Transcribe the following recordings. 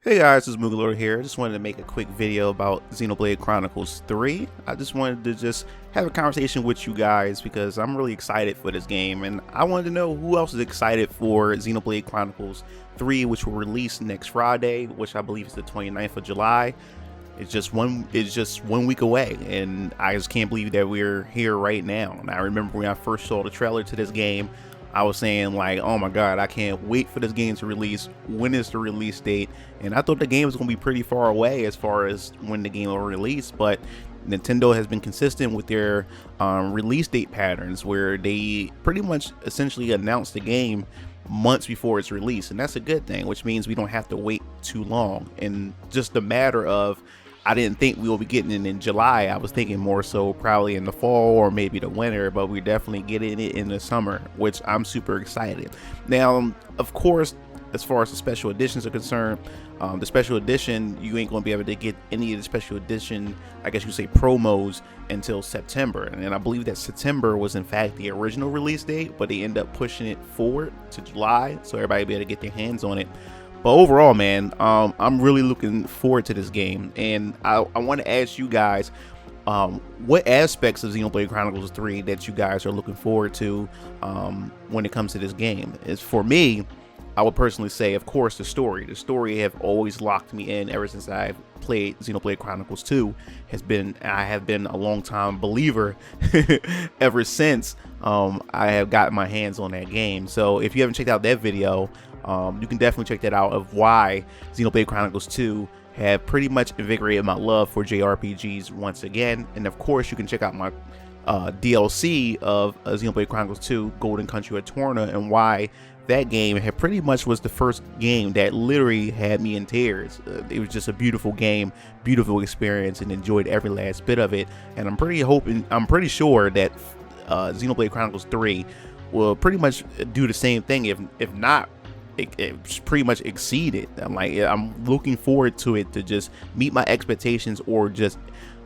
Hey guys, it's MugenLord here. I just wanted to make a quick video about Xenoblade Chronicles 3. I just wanted to have a conversation with you guys because I'm really excited for this game, and I wanted to know who else is excited for Xenoblade Chronicles 3, which will release next Friday, which I believe is the 29th of July. It's just one week away, and I just can't believe that we're here right now. And I remember when I first saw the trailer to this game, I was saying like, oh my god, I can't wait for this game to release. When is the release date? And I thought the game was going to be pretty far away as far as when the game will release, but Nintendo has been consistent with their release date patterns, where they pretty much essentially announce the game months before its release, and that's a good thing, which means we don't have to wait too long. And just a matter of, I didn't think we will be getting it in July. I was thinking more so probably in the fall or maybe the winter, but we're definitely getting it in the summer, which I'm super excited. Now, of course, as far as the special editions are concerned, the special edition, you ain't going to be able to get any of the special edition, I guess you could say, promos until September. And I believe that September was in fact the original release date, but they end up pushing it forward to July so everybody will be able to get their hands on it. But overall, man, I'm really looking forward to this game, and I want to ask you guys, what aspects of Xenoblade Chronicles 3 that you guys are looking forward to when it comes to this game. Is for me, I would personally say, of course, the story. The story have always locked me in ever since I've played Xenoblade Chronicles 2. I have been a long time believer ever since I have gotten my hands on that game. So if you haven't checked out that video, you can definitely check that out, of why Xenoblade Chronicles 2 have pretty much invigorated my love for JRPGs once again. And of course, you can check out my DLC of Xenoblade Chronicles 2 Golden Country of Torna, and why that game had pretty much was the first game that literally had me in tears. It was just a beautiful game, beautiful experience, and enjoyed every last bit of it. And I'm pretty sure that Xenoblade Chronicles 3 will pretty much do the same thing, if not it's pretty much exceeded. I'm looking forward to it to just meet my expectations, or just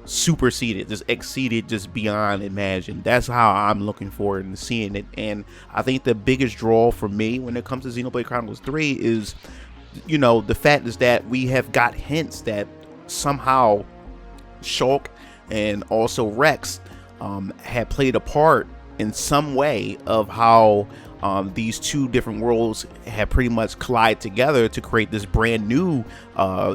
supersede it, just exceed it, just beyond imagine. That's how I'm looking forward to seeing it. And I think the biggest draw for me when it comes to Xenoblade Chronicles 3 is, the fact is that we have got hints that somehow Shulk and also Rex had played a part in some way of how these two different worlds have pretty much collide together to create this brand new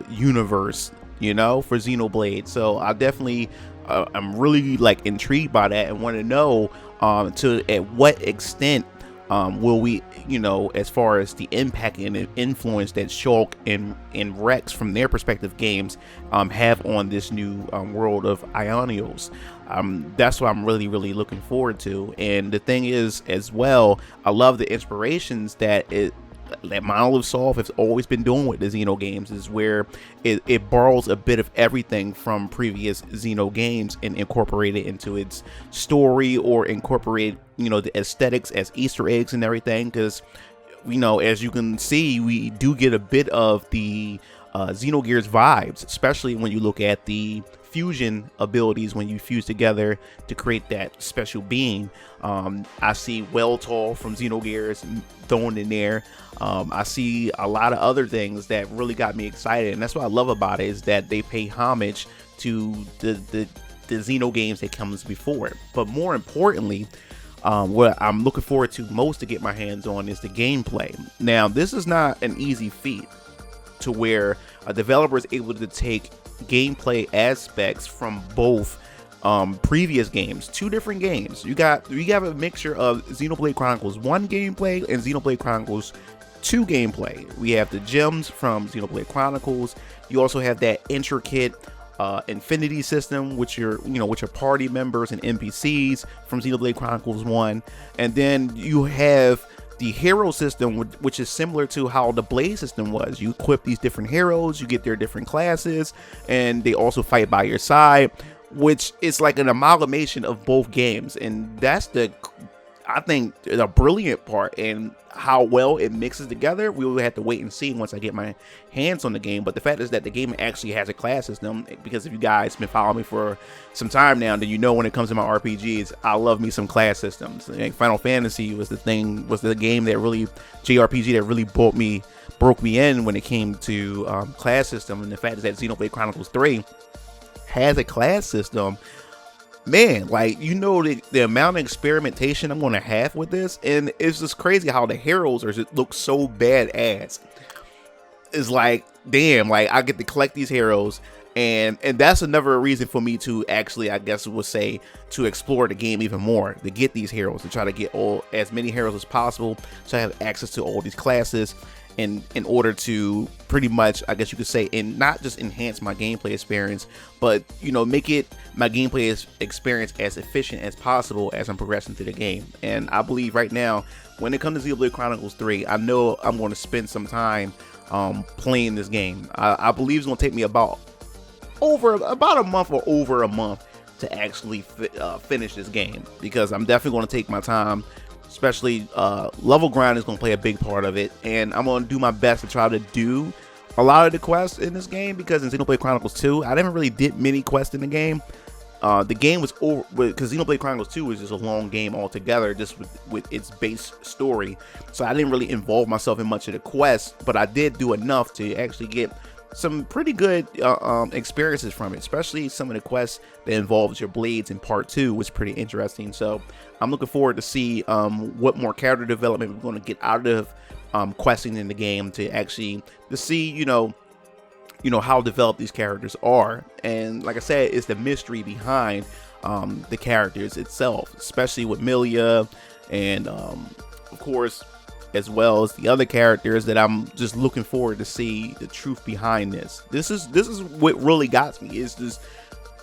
universe, for Xenoblade. So I definitely I'm really intrigued by that, and want to know at what extent will we, as far as the impact and influence that Shulk and Rex from their perspective games have on this new world of Ionios. That's what I'm really looking forward to. And the thing is, as well, I love the inspirations that Monolith Soft has always been doing with the Xeno games, is where it borrows a bit of everything from previous Xeno games and incorporate it into its story, or incorporate the aesthetics as Easter eggs and everything. Because as you can see, we do get a bit of the Xenogears vibes, especially when you look at the fusion abilities, when you fuse together to create that special being. I see Weltall from Xenogears thrown in there. I see a lot of other things that really got me excited, and that's what I love about it, is that they pay homage to the Xeno games that comes before it. But more importantly, what I'm looking forward to most to get my hands on is the gameplay. Now, this is not an easy feat, to where a developer is able to take gameplay aspects from both previous games, two different games. You have a mixture of Xenoblade Chronicles 1 gameplay and Xenoblade Chronicles 2 gameplay. We have the gems from Xenoblade Chronicles. You also have that intricate infinity system, which are party members and NPCs from Xenoblade Chronicles 1. And then you have the hero system, which is similar to how the Blade system was. You equip these different heroes, you get their different classes, and they also fight by your side, which is like an amalgamation of both games. And that's the I think the brilliant part and how well it mixes together, we will have to wait and see once I get my hands on the game. But the fact is that the game actually has a class system, because if you guys been following me for some time now, then you know when it comes to my RPGs, I love me some class systems. Like Final Fantasy was the game that really, JRPG that really broke me in when it came to class system. And the fact is that Xenoblade Chronicles 3 has a class system. Man, like, you know, the amount of experimentation I'm going to have with this, and it's just crazy how the heroes look so badass. It's like, damn, like, I get to collect these heroes, and that's another reason for me to actually, I guess would say, to explore the game even more, to get these heroes, to try to get as many heroes as possible, so I have access to all these classes, in order to pretty much, I guess you could say, and not just enhance my gameplay experience, but, you know, make it my gameplay experience as efficient as possible as I'm progressing through the game. And I believe right now, when it comes to Xenoblade Chronicles 3, I know I'm going to spend some time playing this game. I believe it's going to take me about a month or over a month to actually finish this game, because I'm definitely going to take my time. Especially level grind is going to play a big part of it, and I'm going to do my best to try to do a lot of the quests in this game, because in Xenoblade Chronicles 2 I didn't really did many quests in the game. The game was over, because Xenoblade Chronicles 2 was just a long game altogether, just with its base story, so I didn't really involve myself in much of the quests, but I did do enough to actually get some pretty good experiences from it, especially some of the quests that involves your blades in part 2 was pretty interesting. So I'm looking forward to see what more character development we're going to get out of questing in the game, to see, you know how developed these characters are. And like I said, it's the mystery behind the characters itself, especially with Milia, and of course, as well as the other characters, that I'm just looking forward to see the truth behind this. This is what really got me, is this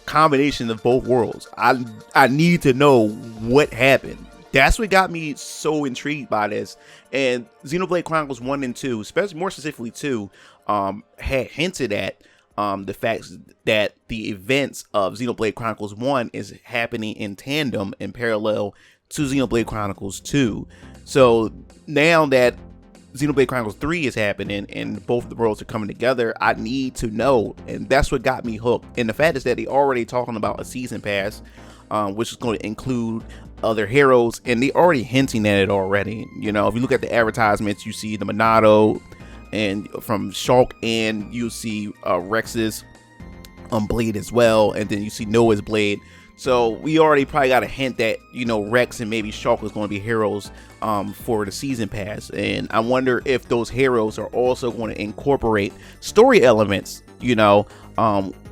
combination of both worlds. I need to know what happened. That's what got me so intrigued by this. And Xenoblade Chronicles 1 and 2, especially more specifically 2, had hinted at the fact that the events of Xenoblade Chronicles 1 is happening in tandem, in parallel to Xenoblade Chronicles 2. So now that Xenoblade Chronicles 3 is happening and both the worlds are coming together, I need to know, and that's what got me hooked. And the fact is that they already talking about a season pass, which is going to include other heroes, and they already hinting at it already. You know, if you look at the advertisements, you see the Monado and from Shulk, and you see Rex's blade as well, and then you see Noah's blade. So we already probably got a hint that, you know, Rex and maybe Shulk is going to be heroes for the season pass. And I wonder if those heroes are also going to incorporate story elements, you know,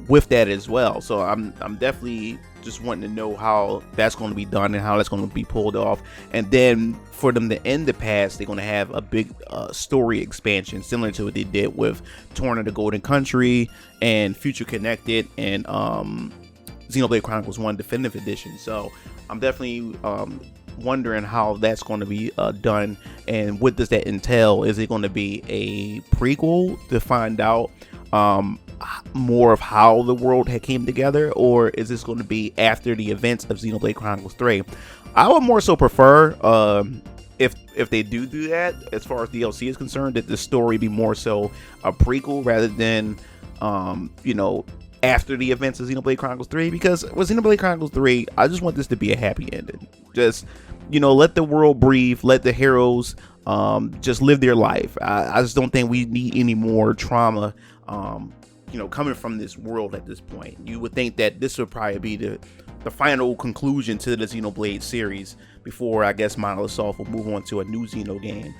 with that as well. So I'm definitely just wanting to know how that's going to be done and how that's going to be pulled off. And then for them to end the pass, they're going to have a big story expansion, similar to what they did with Torn of the Golden Country and Future Connected and Xenoblade Chronicles 1 Definitive Edition. So I'm definitely wondering how that's going to be done, and what does that entail. Is it going to be a prequel to find out more of how the world had came together, or is this going to be after the events of Xenoblade Chronicles 3? I would more so prefer if they do that, as far as DLC is concerned, that the story be more so a prequel rather than you know, after the events of Xenoblade Chronicles 3, because with Xenoblade Chronicles 3, I just want this to be a happy ending. Just, you know, let the world breathe, let the heroes just live their life. I just don't think we need any more trauma, you know, coming from this world at this point. You would think that this would probably be the final conclusion to the Xenoblade series before, I guess, Monolith Soft will move on to a new Xeno game.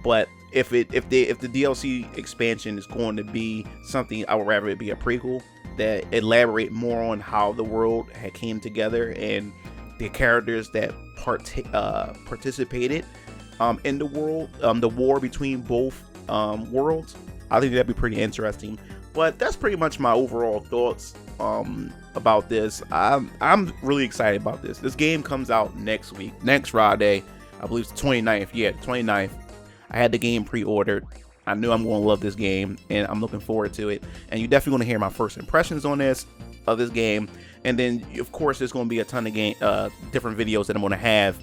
But if the DLC expansion is going to be something, I would rather it be a prequel that elaborate more on how the world had came together and the characters that participated in the world, the war between both worlds. I think that'd be pretty interesting. But that's pretty much my overall thoughts about this. I'm really excited about this. This game comes out next week, next Friday. I believe it's the 29th. Yeah, the 29th. I had the game pre-ordered. I knew I'm going to love this game, and I'm looking forward to it. And you're definitely going to hear my first impressions on this game. And then, of course, there's going to be a ton of different videos that I'm going to have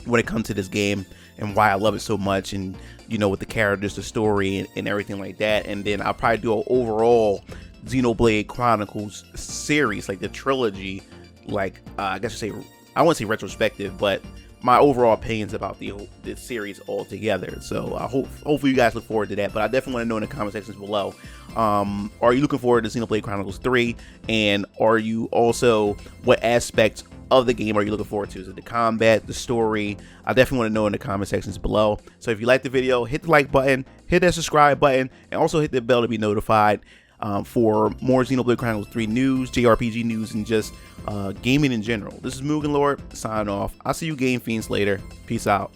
when it comes to this game and why I love it so much, and you know, with the characters, the story, and everything like that. And then I'll probably do an overall Xenoblade Chronicles series, like the trilogy, like I guess you say, I wouldn't say retrospective, but my overall opinions about the series altogether. So I hopefully you guys look forward to that. But I definitely want to know in the comment sections below, are you looking forward to Xenoblade Chronicles 3? And are you also, what aspects of the game are you looking forward to? Is it the combat, the story? I definitely want to know in the comment sections below. So if you like the video, hit the like button, hit that subscribe button, and also hit the bell to be notified for more Xenoblade Chronicles 3 news, JRPG news, and just gaming in general. This is MugenLord, sign off. I'll see you game fiends later. Peace out.